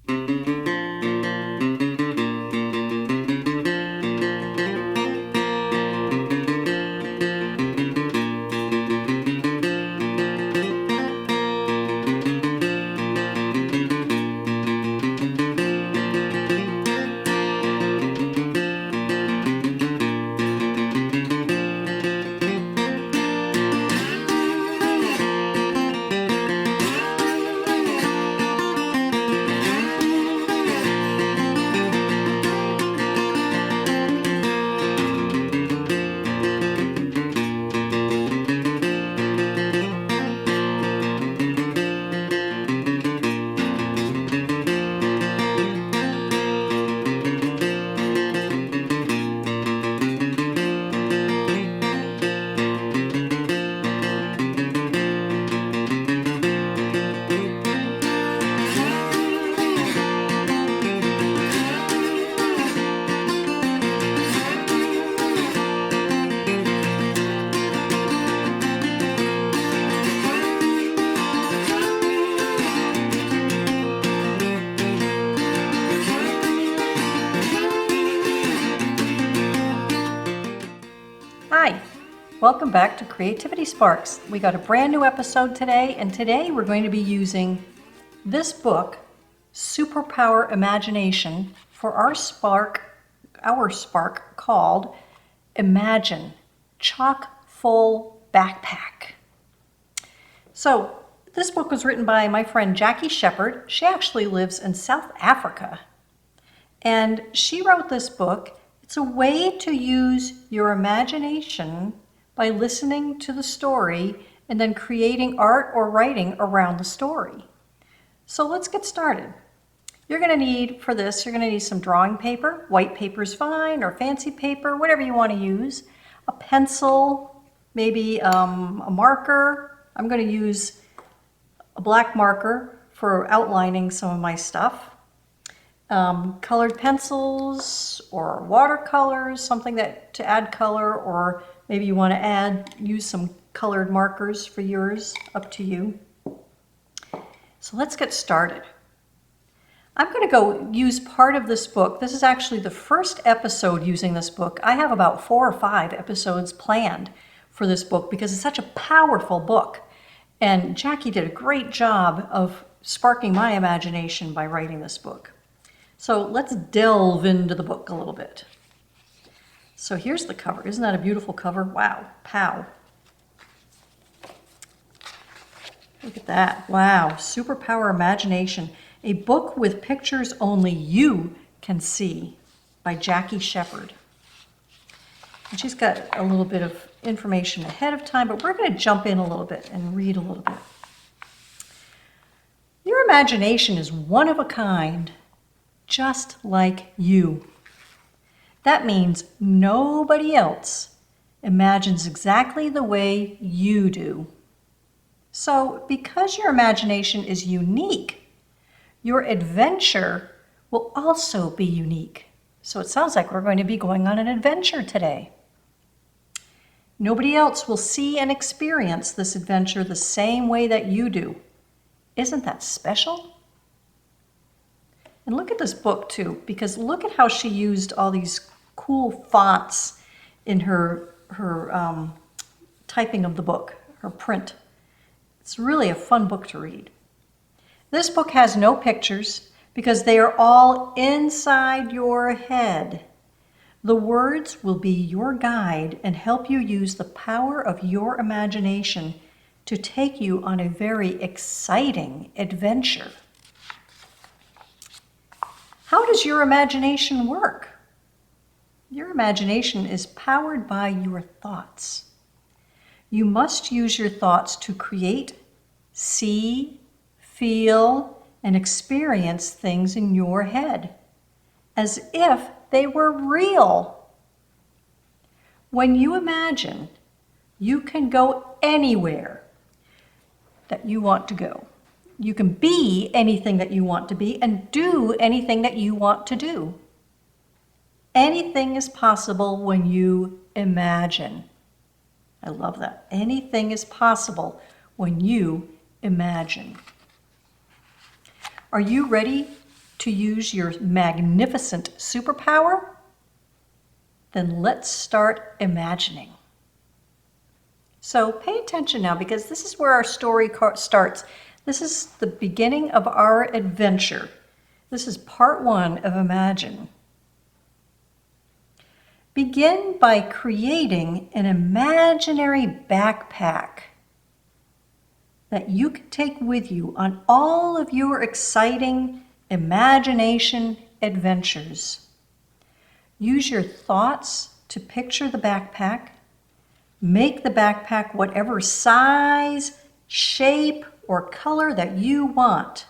Hi, welcome back to Creativity Sparks. We got a brand new episode today, and today we're going to be using this book, Superpower Imagination, for our spark called Imagine, Chockfull Backpack. So this book was written by my friend Jackie Shepherd. She actually lives in South Africa, and she wrote this book. It's a way to use your imagination by listening to the story and then creating art or writing around the story. So let's get started. You're going to need, for this, you're going to need some drawing paper. White paper is fine, or fancy paper, whatever you want to use. A pencil, maybe a marker. I'm going to use a black marker for outlining some of my stuff. Colored pencils or watercolors, something to add color, or maybe you want to use some colored markers for yours, up to you. So let's get started. I'm going to go use part of this book. This is actually the first episode using this book. I have about 4 or 5 episodes planned for this book because it's such a powerful book. And Jackie did a great job of sparking my imagination by writing this book. So let's delve into the book a little bit. So here's the cover. Isn't that a beautiful cover? Wow, pow. Look at that. Wow, Superpower Imagination. A book with pictures only you can see, by Jackie Shepherd. And she's got a little bit of information ahead of time, but we're going to jump in a little bit and read a little bit. Your imagination is one of a kind, just like you. That means nobody else imagines exactly the way you do. So, because your imagination is unique, your adventure will also be unique. So it sounds like we're going to be going on an adventure today. Nobody else will see and experience this adventure the same way that you do. Isn't that special? And look at this book too, because look at how she used all these cool fonts in her typing of the book, her print. It's really a fun book to read. This book has no pictures because they are all inside your head. The words will be your guide and help you use the power of your imagination to take you on a very exciting adventure. How does your imagination work? Your imagination is powered by your thoughts. You must use your thoughts to create, see, feel, and experience things in your head, as if they were real. When you imagine, you can go anywhere that you want to go. You can be anything that you want to be and do anything that you want to do. Anything is possible when you imagine. I love that. Anything is possible when you imagine. Are you ready to use your magnificent superpower? Then let's start imagining. So pay attention now, because this is where our story starts. This is the beginning of our adventure. This is part 1 of Imagine. Begin by creating an imaginary backpack that you can take with you on all of your exciting imagination adventures. Use your thoughts to picture the backpack. Make the backpack whatever size, shape, or color that you want.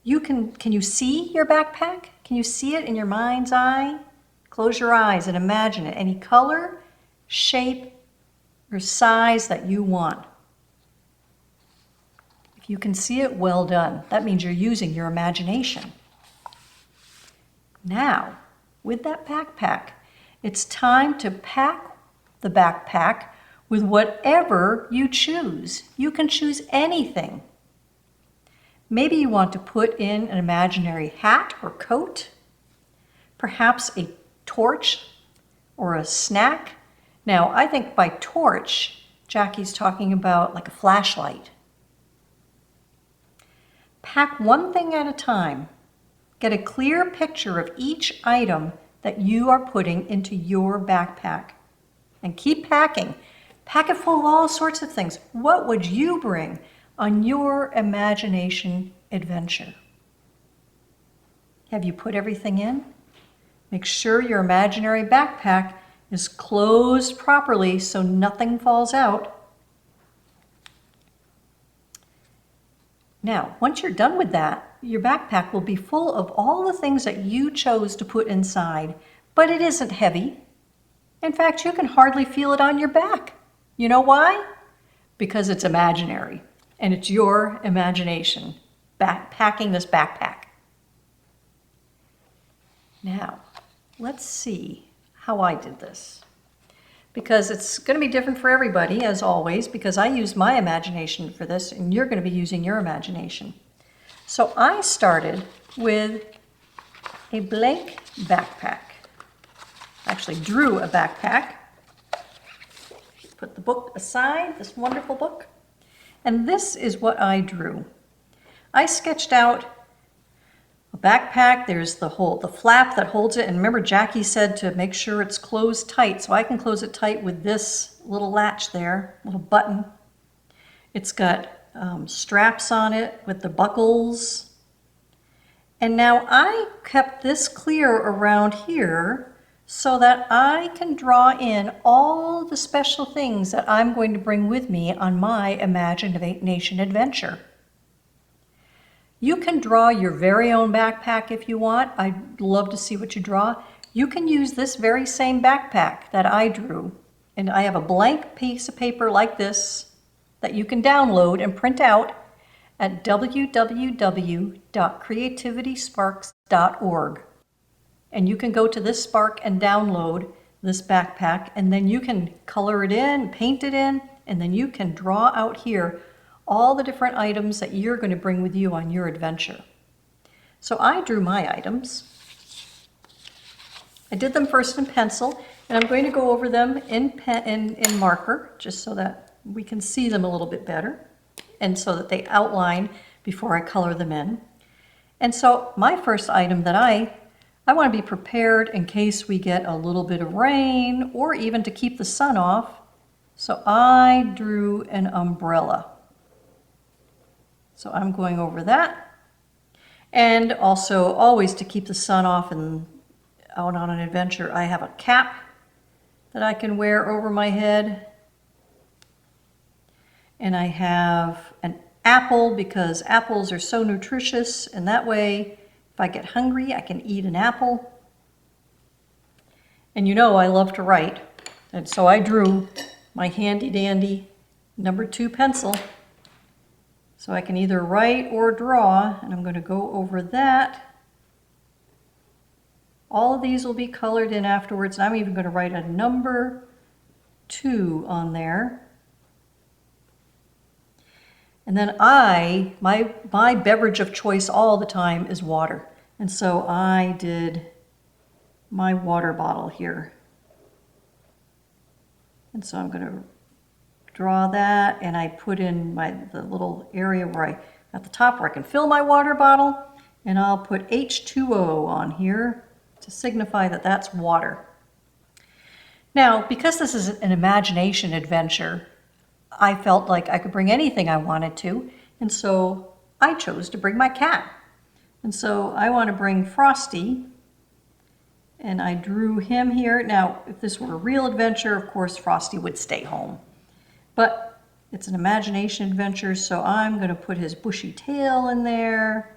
Can you see your backpack? Can you see it in your mind's eye? Close your eyes and imagine it. Any color, shape, or size that you want. If you can see it, well done. That means you're using your imagination. Now, with that backpack, it's time to pack the backpack with whatever you choose. You can choose anything. Maybe you want to put in an imaginary hat or coat, perhaps a torch or a snack. Now, I think by torch, Jackie's talking about like a flashlight. Pack one thing at a time. Get a clear picture of each item that you are putting into your backpack. And keep packing. Pack it full of all sorts of things. What would you bring on your imagination adventure? Have you put everything in? Make sure your imaginary backpack is closed properly so nothing falls out. Now, once you're done with that, your backpack will be full of all the things that you chose to put inside, but it isn't heavy. In fact, you can hardly feel it on your back. You know why? Because it's imaginary, and it's your imagination packing this backpack. Now, let's see how I did this. Because it's going to be different for everybody, as always, because I used my imagination for this, and you're going to be using your imagination. So I started with a blank backpack. Actually drew a backpack. Put the book aside, this wonderful book. And this is what I drew. I sketched out a backpack. There's the flap that holds it. And remember, Jackie said to make sure it's closed tight. So I can close it tight with this little latch there, little button. It's got straps on it with the buckles. And now I kept this clear around here so that I can draw in all the special things that I'm going to bring with me on my imagination adventure. You can draw your very own backpack if you want. I'd love to see what you draw. You can use this very same backpack that I drew. And I have a blank piece of paper like this that you can download and print out at www.creativitysparks.org. And you can go to this Spark and download this backpack, and then you can color it in, paint it in, and then you can draw out here all the different items that you're going to bring with you on your adventure. So I drew my items. I did them first in pencil, and I'm going to go over them in marker, just so that we can see them a little bit better, and so that they outline before I color them in. And so my first item that I want to be prepared in case we get a little bit of rain or even to keep the sun off. So I drew an umbrella. So I'm going over that. And also always to keep the sun off and out on an adventure, I have a cap that I can wear over my head. And I have an apple because apples are so nutritious, and that way if I get hungry, I can eat an apple. And you know I love to write, and so I drew my handy dandy number 2 pencil. So I can either write or draw, and I'm going to go over that. All of these will be colored in afterwards, and I'm even going to write a number 2 on there. And then my beverage of choice all the time is water. And so I did my water bottle here. And so I'm going to draw that, and I put in the little area at the top where I can fill my water bottle, and I'll put H2O on here to signify that that's water. Now, because this is an imagination adventure, I felt like I could bring anything I wanted to, and so I chose to bring my cat. And so I want to bring Frosty, and I drew him here. Now, if this were a real adventure, of course, Frosty would stay home. But it's an imagination adventure, so I'm going to put his bushy tail in there,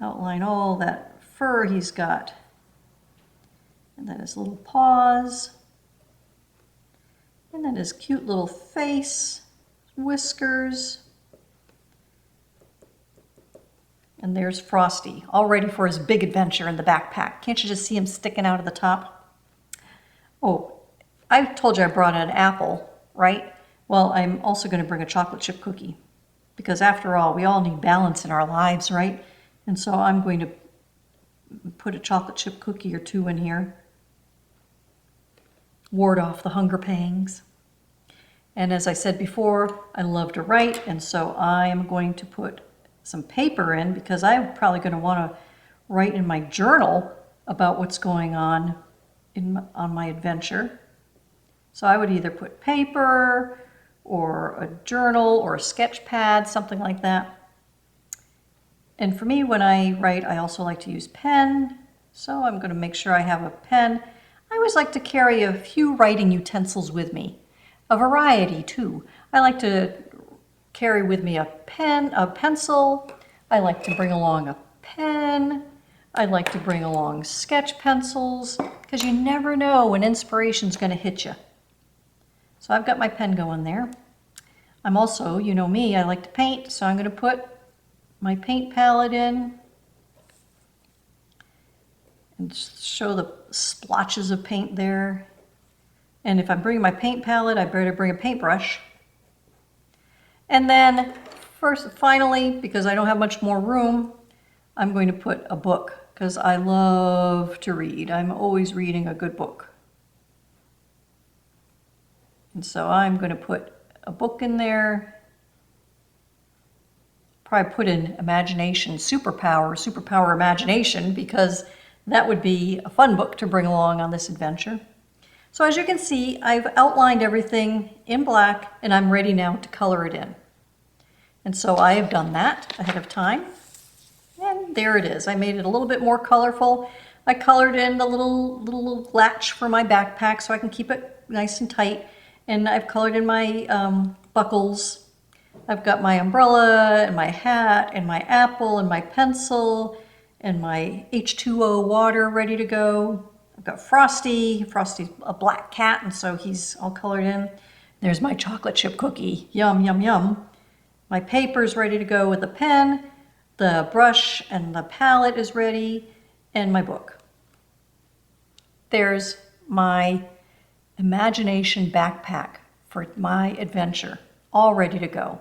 outline all that fur he's got, and then his little paws, and then his cute little face, whiskers. And there's Frosty, all ready for his big adventure in the backpack. Can't you just see him sticking out of the top? Oh, I told you I brought an apple, right? Well, I'm also going to bring a chocolate chip cookie, because after all, we all need balance in our lives, right? And so I'm going to put a chocolate chip cookie or two in here, ward off the hunger pangs. And as I said before, I love to write, and so I am going to put some paper in, because I'm probably going to want to write in my journal about what's going on on my adventure. So I would either put paper or a journal or a sketch pad, something like that. And for me, when I write, I also like to use pen. So I'm going to make sure I have a pen. I always like to carry a few writing utensils with me, a variety too. I like to carry with me a pen, a pencil. I like to bring along a pen. I like to bring along sketch pencils, because you never know when inspiration's going to hit you. So I've got my pen going there. I'm also, you know me, I like to paint, so I'm going to put my paint palette in and show the splotches of paint there. And if I'm bringing my paint palette, I better bring a paintbrush. And then finally, because I don't have much more room, I'm going to put a book, because I love to read. I'm always reading a good book. And so I'm going to put a book in there. Probably put in imagination, superpower imagination, because that would be a fun book to bring along on this adventure. So as you can see, I've outlined everything in black, and I'm ready now to color it in. And so I have done that ahead of time. And there it is. I made it a little bit more colorful. I colored in the little latch for my backpack so I can keep it nice and tight. And I've colored in my buckles. I've got my umbrella and my hat and my apple and my pencil and my H2O water ready to go. I've got Frosty. Frosty's a black cat, and so he's all colored in. There's my chocolate chip cookie. Yum, yum, yum. My paper's ready to go with the pen. The brush and the palette is ready, and my book. There's my imagination backpack for my adventure, all ready to go.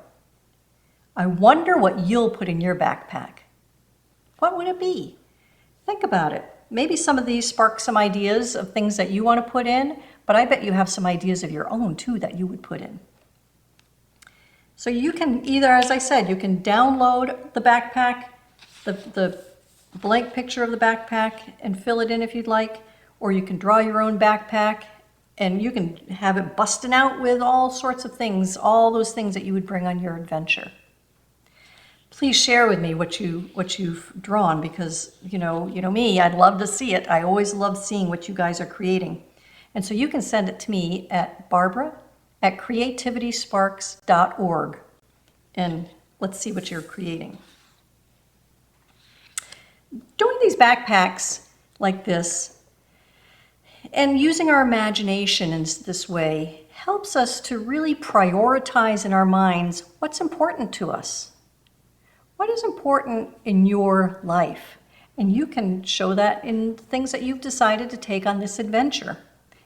I wonder what you'll put in your backpack. What would it be? Think about it. Maybe some of these spark some ideas of things that you want to put in, but I bet you have some ideas of your own too that you would put in. So you can either, as I said, you can download the backpack, the blank picture of the backpack, and fill it in if you'd like, or you can draw your own backpack, and you can have it busting out with all sorts of things, all those things that you would bring on your adventure. Please share with me what you've drawn, because you know me, I'd love to see it. I always love seeing what you guys are creating. And so you can send it to me at barbara@creativitysparks.org, and let's see what you're creating. Doing these backpacks like this and using our imagination in this way helps us to really prioritize in our minds what's important to us. What is important in your life? And you can show that in things that you've decided to take on this adventure.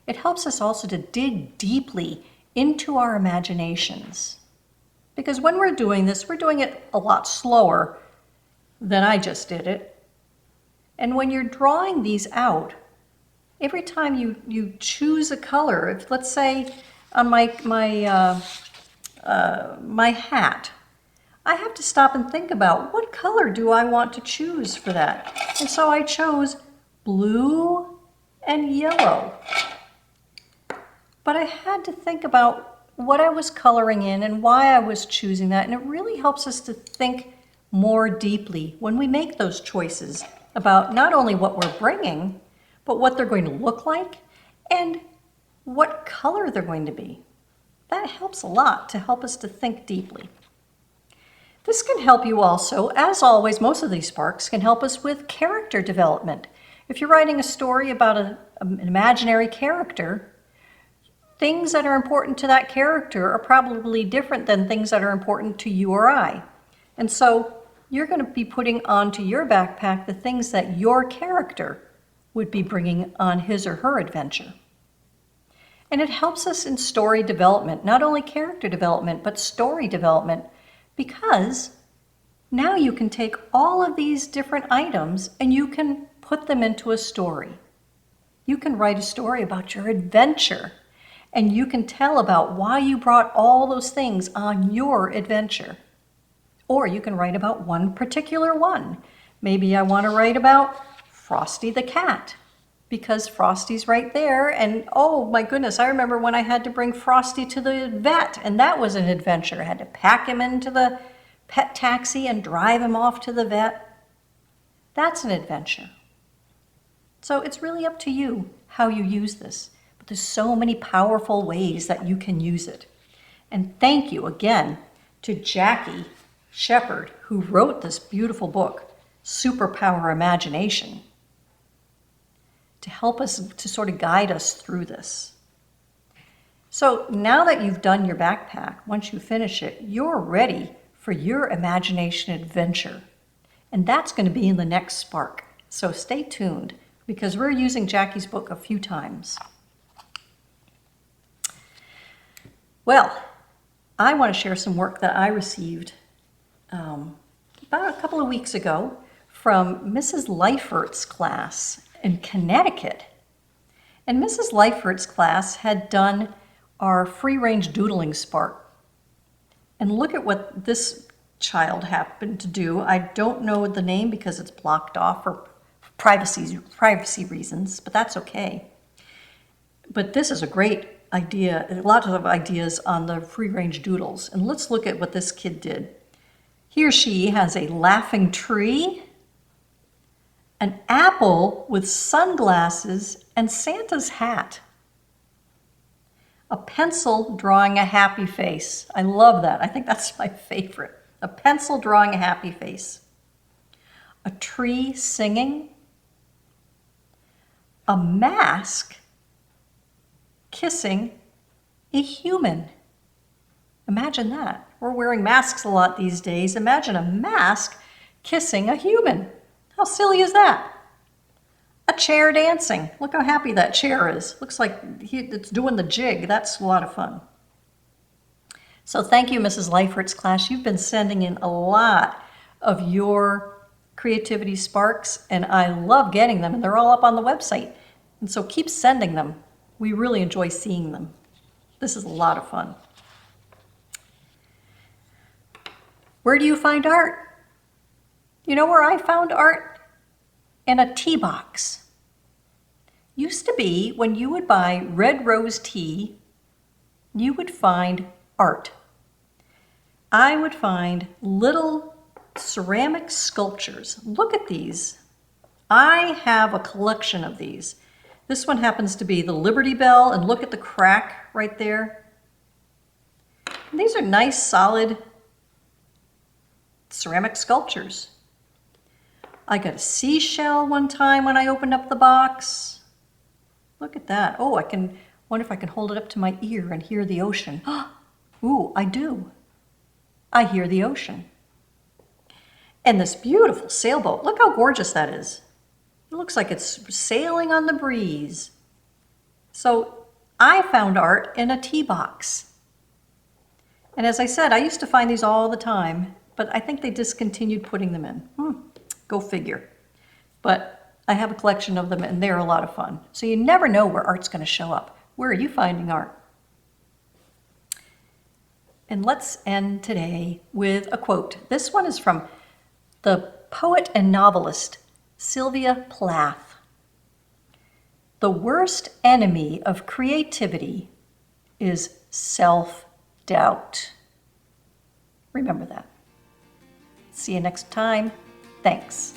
It helps us also to dig deeply into our imaginations. Because when we're doing this, we're doing it a lot slower than I just did it. And when you're drawing these out, every time you choose a color, if let's say on my hat, I have to stop and think about what color do I want to choose for that. And so I chose blue and yellow. But I had to think about what I was coloring in and why I was choosing that. And it really helps us to think more deeply when we make those choices about not only what we're bringing, but what they're going to look like and what color they're going to be. That helps a lot to help us to think deeply. This can help you also, as always, most of these sparks can help us with character development. If you're writing a story about an imaginary character, things that are important to that character are probably different than things that are important to you or I. And so you're going to be putting onto your backpack the things that your character would be bringing on his or her adventure. And it helps us in story development, not only character development, but story development, because now you can take all of these different items and you can put them into a story. You can write a story about your adventure, and you can tell about why you brought all those things on your adventure. Or you can write about one particular one. Maybe I want to write about Frosty the cat, because Frosty's right there, and oh my goodness, I remember when I had to bring Frosty to the vet, and that was an adventure. I had to pack him into the pet taxi and drive him off to the vet. That's an adventure. So it's really up to you how you use this. But there's so many powerful ways that you can use it. And thank you again to Jackie Shepherd, who wrote this beautiful book, Superpower Imagination, to help us, to sort of guide us through this. So now that you've done your backpack, once you finish it, you're ready for your imagination adventure. And that's going to be in the next spark. So stay tuned, because we're using Jackie's book a few times. Well, I want to share some work that I received about a couple of weeks ago from Mrs. Leifert's class in Connecticut. And Mrs. Leifert's class had done our free-range doodling spark. And look at what this child happened to do. I don't know the name because it's blocked off for privacy reasons, but that's okay. But this is a great idea, a lot of ideas on the free-range doodles. And let's look at what this kid did. He or she has a laughing tree, an apple with sunglasses and Santa's hat, a pencil drawing a happy face. I love that. I think that's my favorite. A pencil drawing a happy face, a tree singing, a mask kissing a human. Imagine that. We're wearing masks a lot these days. Imagine a mask kissing a human. How silly is that? A chair dancing. Look how happy that chair is. Looks like it's doing the jig. That's a lot of fun. So thank you, Mrs. Leifert's class. You've been sending in a lot of your creativity sparks, and I love getting them, and they're all up on the website. And so keep sending them. We really enjoy seeing them. This is a lot of fun. Where do you find art? You know where I found art? In a tea box. Used to be when you would buy red rose tea, you would find art. I would find little ceramic sculptures. Look at these. I have a collection of these. This one happens to be the Liberty Bell, and look at the crack right there. And these are nice, solid ceramic sculptures. I got a seashell one time when I opened up the box. Look at that. Oh, I wonder if I can hold it up to my ear and hear the ocean. Ooh, I do. I hear the ocean. And this beautiful sailboat. Look how gorgeous that is. It looks like it's sailing on the breeze. So I found art in a tea box. And as I said, I used to find these all the time, but I think they discontinued putting them in. Go figure. But I have a collection of them and they're a lot of fun. So you never know where art's going to show up. Where are you finding art? And let's end today with a quote. This one is from the poet and novelist Sylvia Plath. The worst enemy of creativity is self-doubt. Remember that. See you next time. Thanks.